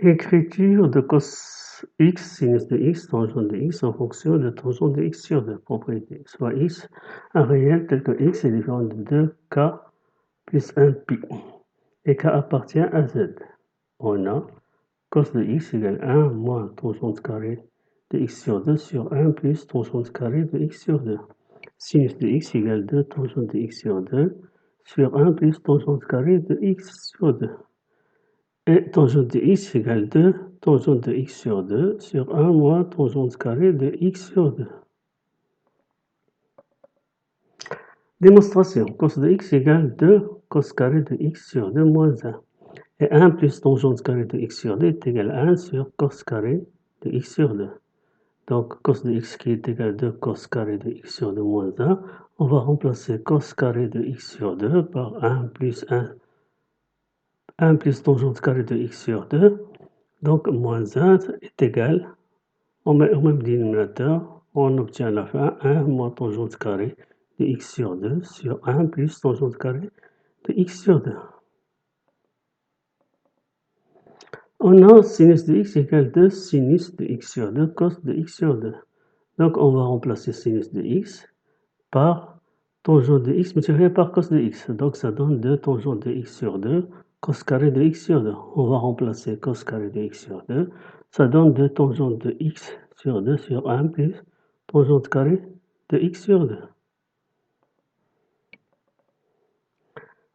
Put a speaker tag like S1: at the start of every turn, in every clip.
S1: Écriture de cos x, sinus de x, tangente de x en fonction de tangente de x sur 2, propriété. Soit x, un réel tel que x est différent de 2k plus 1 pi, et k appartient à z. On a cos de x égale 1 moins tangente carrée de x sur 2 sur 1 plus tangente carrée de x sur 2. Sinus de x égale 2 tangente de x sur 2 sur 1 plus tangente carrée de x sur 2. Et tangente de x égale 2 tangente de x sur 2 sur 1 moins tangente carrée de x sur 2. Démonstration. Cos de x égale 2 cos carré de x sur 2 moins 1. Et 1 plus tangente carrée de x sur 2 est égal à 1 sur cos carré de x sur 2. Donc cos de x qui est égal à 2 cos carré de x sur 2 moins 1. On va remplacer cos carré de x sur 2 par 1 plus tangente carrée de x sur 2. Donc moins 1 est égal, on met au même dénominateur, on obtient à la fin 1 moins tangente carrée de x sur 2 sur 1 plus tangente carrée de x sur 2. On a sinus de x égale 2 sinus de x sur 2 cos de x sur 2. Donc on va remplacer sinus de x par tangente de x multiplié par cos de x. Donc ça donne 2 tangente de x sur 2 cos carré de x sur 2. On va remplacer cos carré de x sur 2. Ça donne 2 tangente de x sur 2 sur 1 plus tangente carrée de x sur 2.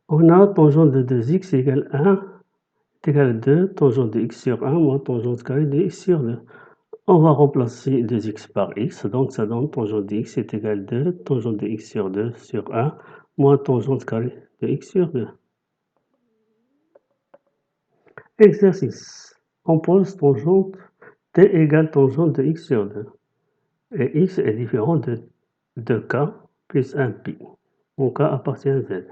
S1: On a tangente de 2x égale 1 est égal à 2 tangente de x sur 1 moins tangente carrée de x sur 2. On va remplacer 2x par x, donc ça donne tangente de x est égal à 2 tangente de x sur 2 sur 1 moins tangente carrée de x sur 2. Exercice. On pose tangente t égale tangente de x sur 2. Et x est différent de 2k plus 1 pi, où k appartient à z.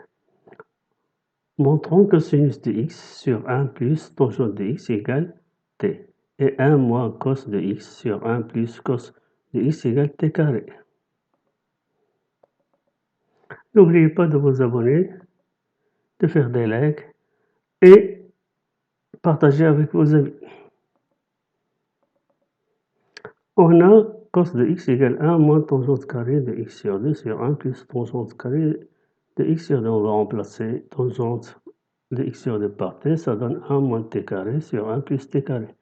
S1: Montrons que sinus de x sur 1 plus tangente de x égale t. Et 1 moins cos de x sur 1 plus cos de x égale t carré. N'oubliez pas de vous abonner, de faire des likes et partager avec vos amis. On a cos de x égale 1 moins tangente carrée de x sur 2 sur 1 plus tangente carrée de x sur 2. On va remplacer tangente de x sur 2 par t, ça donne 1 moins t carré sur 1 plus t carré.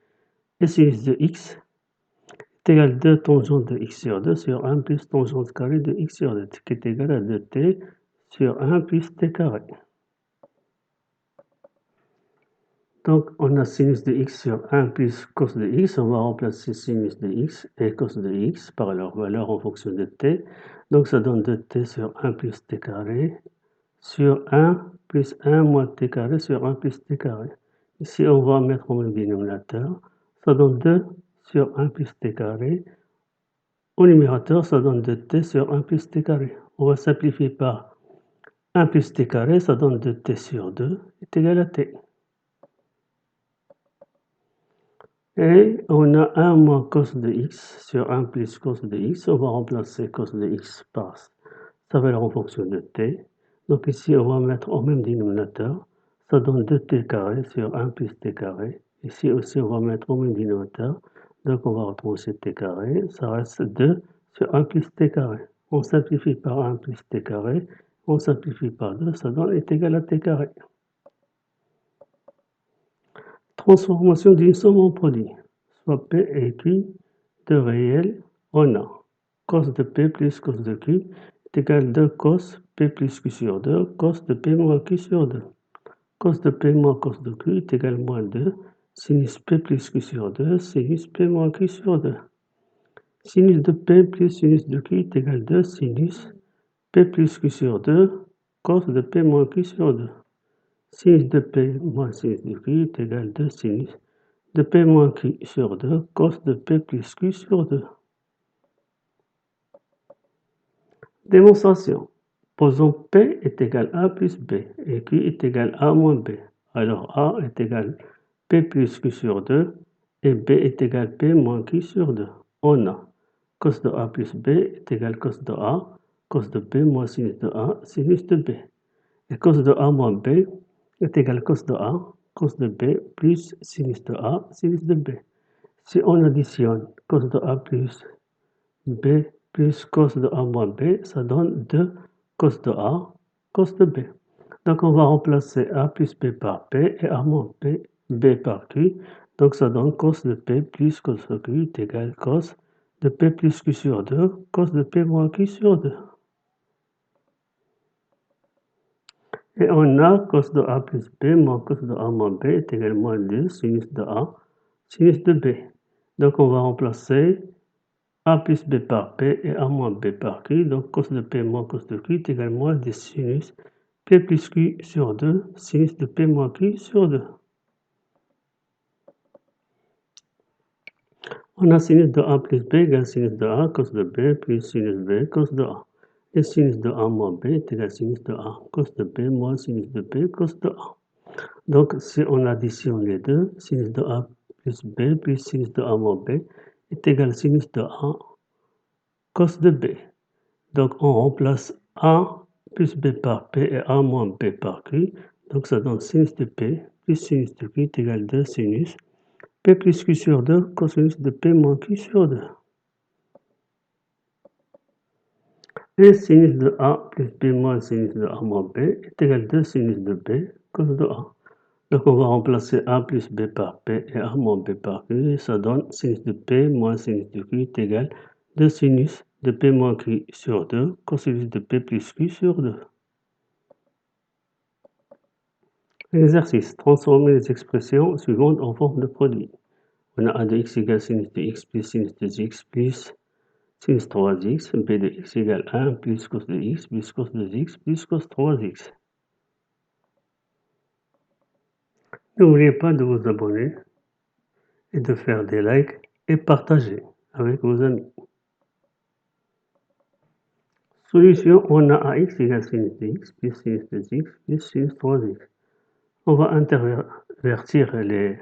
S1: Et sinus de x est égal à 2 tangente de x sur 2 sur 1 plus tangente carrée de x sur 2, qui est égal à 2t sur 1 plus t carré. Donc, on a sinus de x sur 1 plus cos de x. On va remplacer sinus de x et cos de x par leur valeur en fonction de t. Donc, ça donne 2t sur 1 plus t carré sur 1 plus 1 moins t carré sur 1 plus t carré. Ici, on va mettre au même dénominateur. Ça donne 2 sur 1 plus t carré. Au numérateur, ça donne 2t sur 1 plus t carré. On va simplifier par 1 plus t carré. Ça donne 2t sur 2 est égal à t. Et on a 1 moins cos de x sur 1 plus cos de x. On va remplacer cos de x par sa valeur en fonction de t. Donc ici, on va mettre au même dénominateur. Ça donne 2t carré sur 1 plus t carré. Ici aussi, on va mettre au même dénominateur. Donc on va retrouver t carré. Ça reste 2 sur 1 plus t carré. On simplifie par 1 plus t carré. On simplifie par 2. Ça donne est égal à t carré. Transformation d'une somme en produit. Soit P et Q, deux réels, on a cos de P plus cos de Q est égal à 2 cos P plus Q sur 2, cos de P moins Q sur 2. Cos de P moins cos de Q est égal à moins 2, sinus P plus Q sur 2, sinus P moins Q sur 2. Sinus de P plus sinus de Q est égal à 2, sinus P plus Q sur 2, cos de P moins Q sur 2. Sinus de P moins sinus de Q est égal à 2 sinus de P moins Q sur 2, cos de P plus Q sur 2. Démonstration. Posons P est égal à A plus B et Q est égal à A moins B. Alors A est égal à P plus Q sur 2 et B est égal à P moins Q sur 2. On a cos de A plus B est égal à cos de A, cos de B moins sinus de A, sinus de B. Et cos de A moins B est égal à cos de A, cos de B plus sinus de A, sinus de B. Si on additionne cos de A plus B plus cos de A moins B, ça donne 2 cos de A, cos de B. Donc on va remplacer A plus B par P et A moins B par Q. Donc ça donne cos de P plus cos de Q est égal cos de P plus Q sur 2, cos de P moins Q sur 2. Et on a cos de A plus B moins cos de A moins B est égal à moins 2 sinus de A, sinus de B. Donc on va remplacer A plus B par P et A moins B par Q. Donc cos de P moins cos de Q est égal à moins 10 sinus P plus Q sur 2, sinus de P moins Q sur 2. On a sinus de A plus B égale sinus de A cos de B plus sinus B cos de A. Et sinus de A moins B est égal à sinus de A cos de B moins sinus de B cos de A. Donc, si on additionne les deux, sinus de A plus B plus sinus de A moins B est égal à sinus de A cos de B. Donc, on remplace A plus B par P et A moins B par Q. Donc, ça donne sinus de P plus sinus de Q est égal à 2 sinus P plus Q sur 2 cosinus de P moins Q sur 2. Et sinus de A plus B moins sinus de A moins B est égal à 2 sinus de B cos de A. Donc on va remplacer A plus B par P et A moins B par Q. Et ça donne sinus de P moins sinus de Q est égal à 2 sinus de P moins Q sur 2 cosinus de P plus Q sur 2. Exercice. Transformer les expressions suivantes en forme de produit. On a A de x égale sinus de x plus sinus de x plus sinus 3x. B de x égale 1 plus cos de x plus cos de x plus cos 3x. N'oubliez pas de vous abonner et de faire des likes et partager avec vos amis. Solution, on a AX égale sinus de x plus sinus de x plus sinus 3x. On va intervertir les...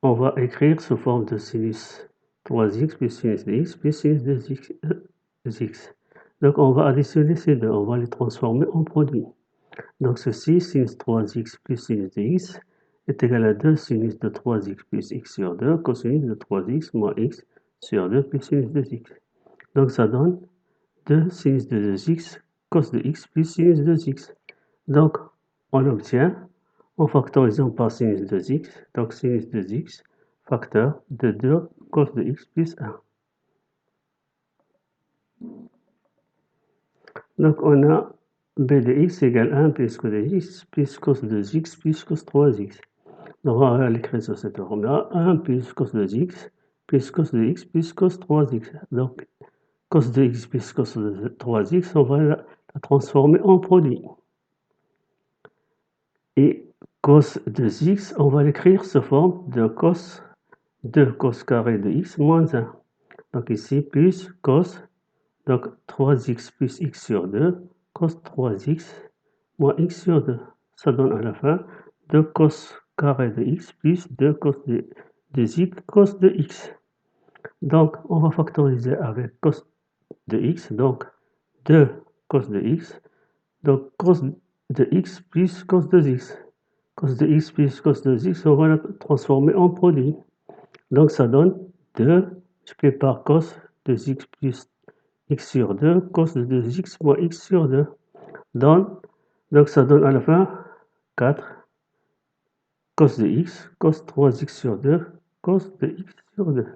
S1: On va écrire sous forme de sinus 3x plus sinus de x plus sinus de x. Donc on va additionner ces deux, on va les transformer en produit. Donc ceci, sinus 3x plus sinus de x est égal à 2 sinus de 3x plus x sur 2 cosinus de 3x moins x sur 2 plus sinus de x. Donc ça donne 2 sinus de 2x cos de x plus sinus de x. Donc on obtient en factorisant par sinus de x, donc sinus de x facteur de 2 cos de x plus 1. Donc on a b de x égale 1 plus cos de x plus cos de x plus cos 3x. Donc on va l'écrire sur cette forme-là, 1 plus cos de x plus cos de x plus cos 3x. Donc cos de x plus cos de 3x, on va la transformer en produit. Et cos de x, on va l'écrire sous forme de cos 2 cos carré de x moins 1. Donc ici, plus cos, donc 3x plus x sur 2, cos 3x moins x sur 2. Ça donne à la fin 2 cos carré de x plus 2 cos de x cos de x. Donc, on va factoriser avec cos de x, donc 2 cos de x, donc cos de x plus cos de x. Cos de x plus cos de x, on va la transformer en produit. Donc ça donne 2 multiplié par cos de x plus x sur 2, cos de 2x moins x sur 2. Donc ça donne à la fin 4 cos de x, cos 3x sur 2, cos de x sur 2.